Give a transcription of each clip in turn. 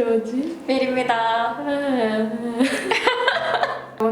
뭐지? 필입니다.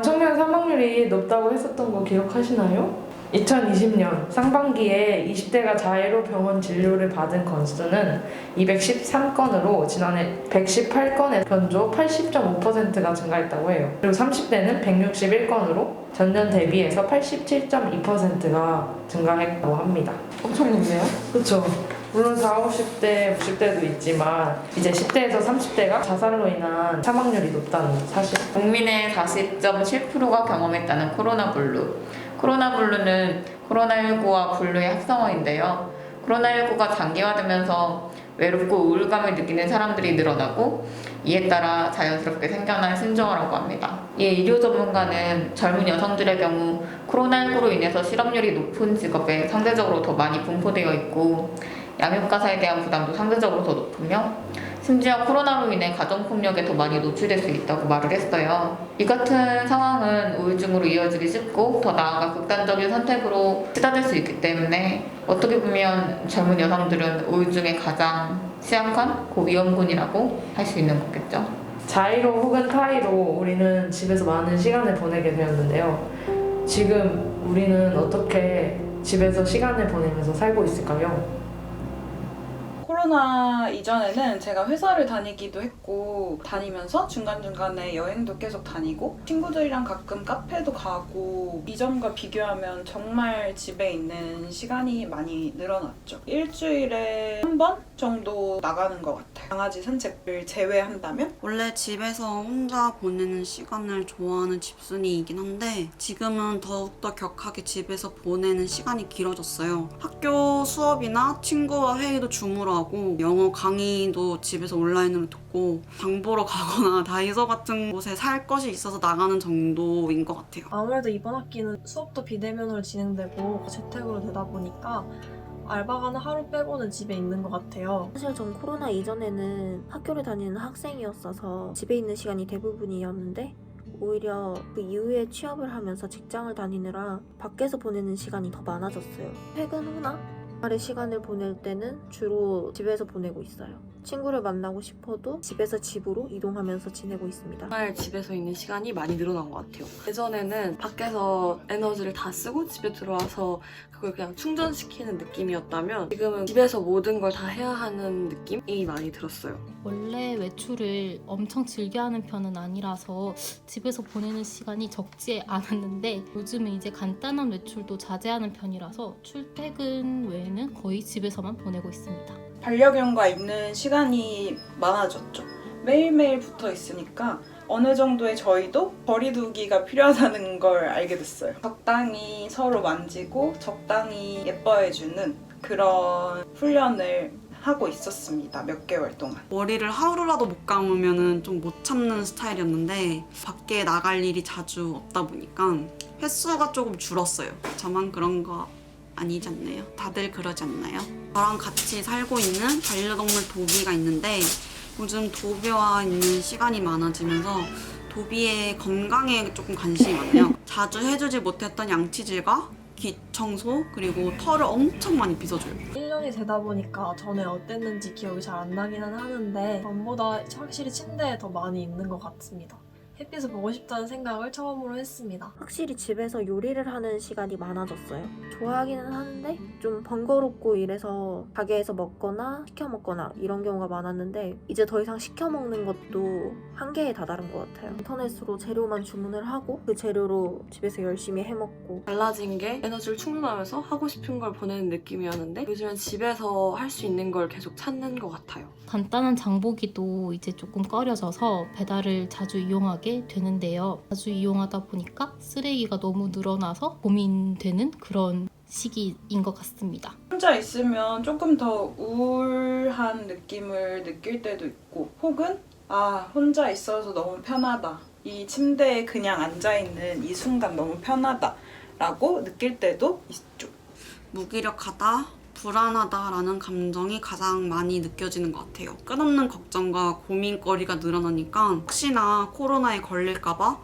청년 사망률이 높다고 했었던 거 기억하시나요? 2020년 상반기에 20대가 자해로 병원 진료를 받은 건수는 213건으로 지난해 118건의 변조 80.5%가 증가했다고 해요. 그리고 30대는 161건으로 전년 대비해서 87.2%가 증가했다고 합니다. 엄청 높네요. 그렇죠. 물론 40, 50대, 60대도 있지만 이제 10대에서 30대가 자살로 인한 사망률이 높다는 사실. 국민의 40.7%가 경험했다는 코로나 블루. 코로나 블루는 코로나19와 블루의 합성어인데요. 코로나19가 장기화되면서 외롭고 우울감을 느끼는 사람들이 늘어나고 이에 따라 자연스럽게 생겨난 신조어라고 합니다. 이에 의료 전문가는 젊은 여성들의 경우 코로나19로 인해서 실업률이 높은 직업에 상대적으로 더 많이 분포되어 있고 양육가사에 대한 부담도 상대적으로 더 높으며 심지어 코로나로 인해 가정폭력에 더 많이 노출될 수 있다고 말을 했어요. 이 같은 상황은 우울증으로 이어지기 쉽고 더 나아가 극단적인 선택으로 치닫을 수 있기 때문에 어떻게 보면 젊은 여성들은 우울증에 가장 취약한 고위험군이라고 할 수 있는 거겠죠. 자의로 혹은 타의로 우리는 집에서 많은 시간을 보내게 되었는데요. 지금 우리는 어떻게 집에서 시간을 보내면서 살고 있을까요? 코로나 이전에는 제가 회사를 다니기도 했고 다니면서 중간중간에 여행도 계속 다니고 친구들이랑 가끔 카페도 가고 이전과 비교하면 정말 집에 있는 시간이 많이 늘어났죠. 일주일에 한 번 정도 나가는 것 같아요. 강아지 산책을 제외한다면? 원래 집에서 혼자 보내는 시간을 좋아하는 집순이이긴 한데 지금은 더욱더 격하게 집에서 보내는 시간이 길어졌어요. 학교 수업이나 친구와 회의도 줌으로 하고 영어 강의도 집에서 온라인으로 듣고 장 보러 가거나 다이소 같은 곳에 살 것이 있어서 나가는 정도인 것 같아요. 아무래도 이번 학기는 수업도 비대면으로 진행되고 재택으로 되다 보니까 알바 가는 하루 빼고는 집에 있는 것 같아요. 사실 전 코로나 이전에는 학교를 다니는 학생이었어서 집에 있는 시간이 대부분이었는데 오히려 그 이후에 취업을 하면서 직장을 다니느라 밖에서 보내는 시간이 더 많아졌어요. 퇴근 후나 주말에 시간을 보낼 때는 주로 집에서 보내고 있어요. 친구를 만나고 싶어도 집에서 집으로 이동하면서 지내고 있습니다. 정말 집에서 있는 시간이 많이 늘어난 것 같아요. 예전에는 밖에서 에너지를 다 쓰고 집에 들어와서 그걸 그냥 충전시키는 느낌이었다면 지금은 집에서 모든 걸 다 해야 하는 느낌이 많이 들었어요. 원래 외출을 엄청 즐겨하는 편은 아니라서 집에서 보내는 시간이 적지 않았는데 요즘은 이제 간단한 외출도 자제하는 편이라서 출퇴근 외에는 거의 집에서만 보내고 있습니다. 반려견과 있는 시간이 많아졌죠. 매일매일 붙어 있으니까 어느 정도의 저희도 거리두기가 필요하다는 걸 알게 됐어요. 적당히 서로 만지고 적당히 예뻐해주는 그런 훈련을 하고 있었습니다. 몇 개월 동안. 머리를 하루라도 못 감으면 좀 못 참는 스타일이었는데 밖에 나갈 일이 자주 없다 보니까 횟수가 조금 줄었어요. 저만 그런 거 아니지 않나요? 다들 그러지 않나요? 저랑 같이 살고 있는 반려동물 도비가 있는데 요즘 도비와 있는 시간이 많아지면서 도비의 건강에 조금 관심이 많아요. 자주 해주지 못했던 양치질과 귀 청소 그리고 털을 엄청 많이 빗어줘요. 1년이 되다 보니까 전에 어땠는지 기억이 잘 안 나기는 하는데 전보다 확실히 침대에 더 많이 있는 것 같습니다. 햇빛을 보고 싶다는 생각을 처음으로 했습니다. 확실히 집에서 요리를 하는 시간이 많아졌어요. 좋아하기는 하는데 좀 번거롭고 이래서 가게에서 먹거나 시켜 먹거나 이런 경우가 많았는데 이제 더 이상 시켜 먹는 것도 한계에 다다른 것 같아요. 인터넷으로 재료만 주문을 하고 그 재료로 집에서 열심히 해먹고 달라진 게 에너지를 충전하면서 하고 싶은 걸 보내는 느낌이었는데 요즘은 집에서 할 수 있는 걸 계속 찾는 것 같아요. 간단한 장보기도 이제 조금 꺼려져서 배달을 자주 이용하게 되는데요. 자주 이용하다 보니까 쓰레기가 너무 늘어나서 고민되는 그런 시기인 것 같습니다. 혼자 있으면 조금 더 우울한 느낌을 느낄 때도 있고 혹은 혼자 있어서 너무 편하다. 이 침대에 그냥 앉아있는 이 순간 너무 편하다 라고 느낄 때도 있죠. 무기력하다, 불안하다라는 감정이 가장 많이 느껴지는 것 같아요. 끝없는 걱정과 고민거리가 늘어나니까 혹시나 코로나에 걸릴까봐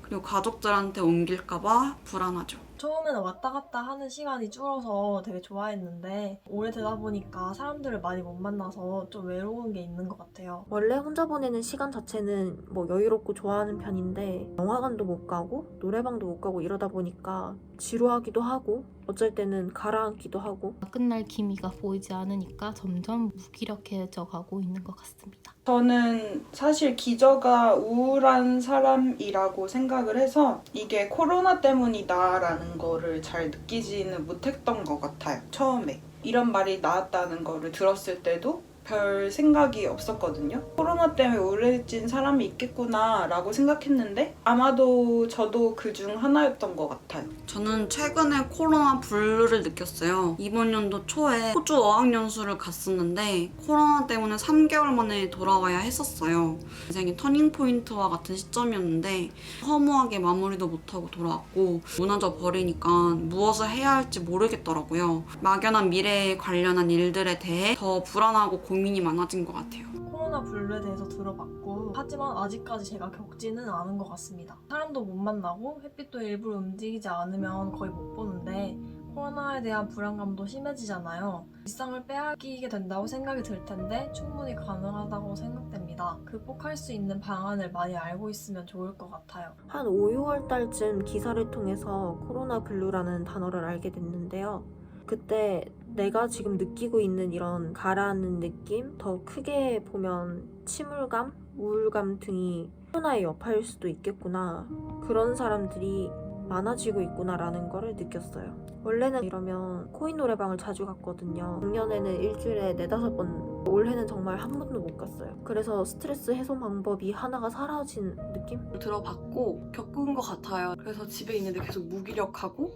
그리고 가족들한테 옮길까봐 불안하죠. 처음에는 왔다 갔다 하는 시간이 줄어서 되게 좋아했는데 오래 되다 보니까 사람들을 많이 못 만나서 좀 외로운 게 있는 것 같아요. 원래 혼자 보내는 시간 자체는 뭐 여유롭고 좋아하는 편인데 영화관도 못 가고 노래방도 못 가고 이러다 보니까 지루하기도 하고 어쩔 때는 가라앉기도 하고 끝날 기미가 보이지 않으니까 점점 무기력해져 가고 있는 것 같습니다. 저는 사실 기저가 우울한 사람이라고 생각을 해서 이게 코로나 때문이다라는 거를 잘 느끼지는 못했던 것 같아요. 처음에 이런 말이 나왔다는 거를 들었을 때도 별 생각이 없었거든요. 코로나 때문에 우울해진 사람이 있겠구나 라고 생각했는데 아마도 저도 그중 하나였던 것 같아요. 저는 최근에 코로나 블루를 느꼈어요. 이번 연도 초에 호주 어학연수를 갔었는데 코로나 때문에 3개월 만에 돌아와야 했었어요. 인생의 터닝포인트와 같은 시점이었는데 허무하게 마무리도 못하고 돌아왔고 무너져 버리니까 무엇을 해야 할지 모르겠더라고요. 막연한 미래에 관련한 일들에 대해 더 불안하고 고민이 많아진 것 같아요. 코로나 블루에 대해서 들어봤고 하지만 아직까지 제가 겪지는 않은 것 같습니다. 사람도 못 만나고 햇빛도 일부러 움직이지 않으면 거의 못 보는데 코로나에 대한 불안감도 심해지잖아요. 일상을 빼앗기게 된다고 생각이 들 텐데 충분히 가능하다고 생각됩니다. 극복할 수 있는 방안을 많이 알고 있으면 좋을 것 같아요. 한 5, 6월 달쯤 기사를 통해서 코로나 블루라는 단어를 알게 됐는데요. 그때 내가 지금 느끼고 있는 이런 가라앉는 느낌, 더 크게 보면 침울감, 우울감 등이 코로나의 여파일 수도 있겠구나. 그런 사람들이 많아지고 있구나라는 거를 느꼈어요. 원래는 이러면 코인 노래방을 자주 갔거든요. 작년에는 일주일에 4-5번, 올해는 정말 한 번도 못 갔어요. 그래서 스트레스 해소 방법이 하나가 사라진 느낌? 들어봤고 겪은 것 같아요. 그래서 집에 있는데 계속 무기력하고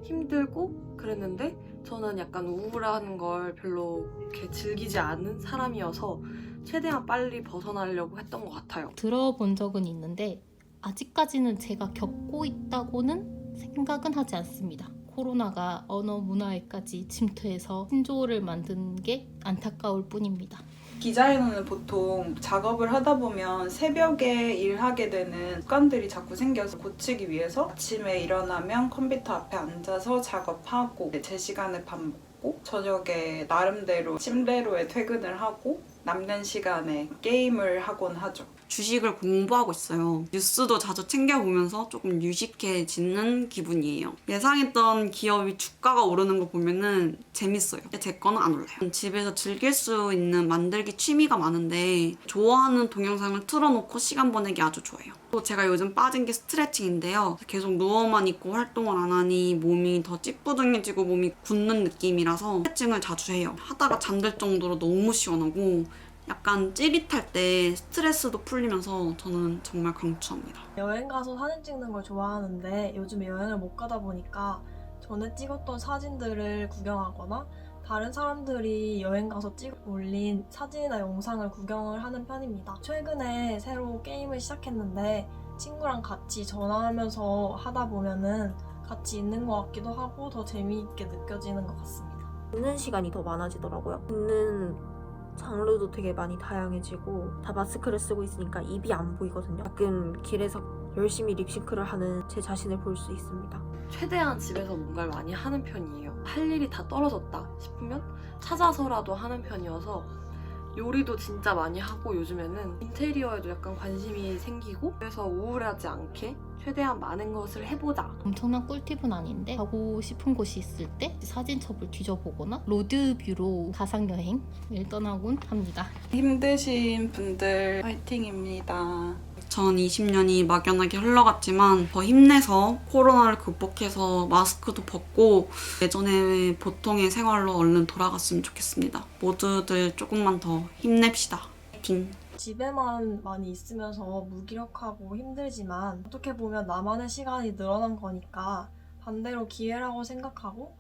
힘들고 그랬는데 저는 약간 우울한 걸 별로 이렇게 즐기지 않은 사람이어서 최대한 빨리 벗어나려고 했던 것 같아요. 들어본 적은 있는데 아직까지는 제가 겪고 있다고는 생각은 하지 않습니다. 코로나가 언어 문화에까지 침투해서 신조어를 만든 게 안타까울 뿐입니다. 디자이너는 보통 작업을 하다 보면 새벽에 일하게 되는 습관들이 자꾸 생겨서 고치기 위해서 아침에 일어나면 컴퓨터 앞에 앉아서 작업하고 제 시간에 밥 먹고 저녁에 나름대로 침대로에 퇴근을 하고 남는 시간에 게임을 하곤 하죠. 주식을 공부하고 있어요. 뉴스도 자주 챙겨보면서 조금 유식해지는 기분이에요. 예상했던 기업이 주가가 오르는 거 보면은 재밌어요. 제 거는 안 올라요. 집에서 즐길 수 있는 만들기 취미가 많은데 좋아하는 동영상을 틀어놓고 시간 보내기 아주 좋아해요. 또 제가 요즘 빠진 게 스트레칭인데요. 계속 누워만 있고 활동을 안 하니 몸이 더 찌뿌둥해지고 몸이 굳는 느낌이라서 스트레칭을 자주 해요. 하다가 잠들 정도로 너무 시원하고 약간 찌릿할 때 스트레스도 풀리면서 저는 정말 강추합니다. 여행 가서 사진 찍는 걸 좋아하는데 요즘에 여행을 못 가다 보니까 전에 찍었던 사진들을 구경하거나 다른 사람들이 여행 가서 올린 사진이나 영상을 구경을 하는 편입니다. 최근에 새로 게임을 시작했는데 친구랑 같이 전화하면서 하다 보면은 같이 있는 것 같기도 하고 더 재미있게 느껴지는 것 같습니다. 듣는 시간이 더 많아지더라고요. 듣는 장르도 되게 많이 다양해지고 다 마스크를 쓰고 있으니까 입이 안 보이거든요. 가끔 길에서 열심히 립싱크를 하는 제 자신을 볼 수 있습니다. 최대한 집에서 뭔가를 많이 하는 편이에요. 할 일이 다 떨어졌다 싶으면 찾아서라도 하는 편이어서 요리도 진짜 많이 하고 요즘에는 인테리어에도 약간 관심이 생기고 그래서 우울하지 않게 최대한 많은 것을 해보자. 엄청난 꿀팁은 아닌데 가고 싶은 곳이 있을 때 사진첩을 뒤져보거나 로드뷰로 가상여행을 떠나곤 합니다. 힘드신 분들 화이팅입니다. 2020년이 막연하게 흘러갔지만 더 힘내서 코로나를 극복해서 마스크도 벗고 예전의 보통의 생활로 얼른 돌아갔으면 좋겠습니다. 모두들 조금만 더 힘냅시다. 파이팅! 집에만 많이 있으면서 무기력하고 힘들지만 어떻게 보면 나만의 시간이 늘어난 거니까 반대로 기회라고 생각하고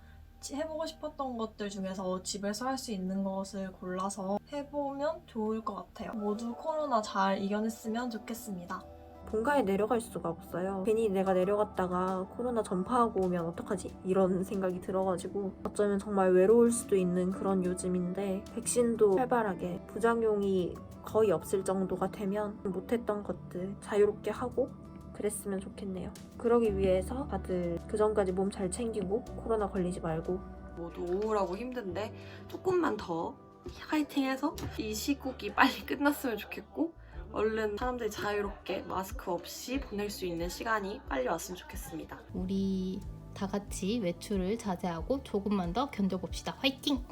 해보고 싶었던 것들 중에서 집에서 할 수 있는 것을 골라서 해보면 좋을 것 같아요. 모두 코로나 잘 이겨냈으면 좋겠습니다. 본가에 내려갈 수가 없어요. 괜히 내가 내려갔다가 코로나 전파하고 오면 어떡하지? 이런 생각이 들어가지고 어쩌면 정말 외로울 수도 있는 그런 요즘인데 백신도 활발하게 부작용이 거의 없을 정도가 되면 못했던 것들 자유롭게 하고 그랬으면 좋겠네요. 그러기 위해서 다들 그 전까지 몸 잘 챙기고 코로나 걸리지 말고 모두 우울하고 힘든데 조금만 더 화이팅해서 이 시국이 빨리 끝났으면 좋겠고 얼른 사람들이 자유롭게 마스크 없이 보낼 수 있는 시간이 빨리 왔으면 좋겠습니다. 우리 다 같이 외출을 자제하고 조금만 더 견뎌봅시다. 화이팅!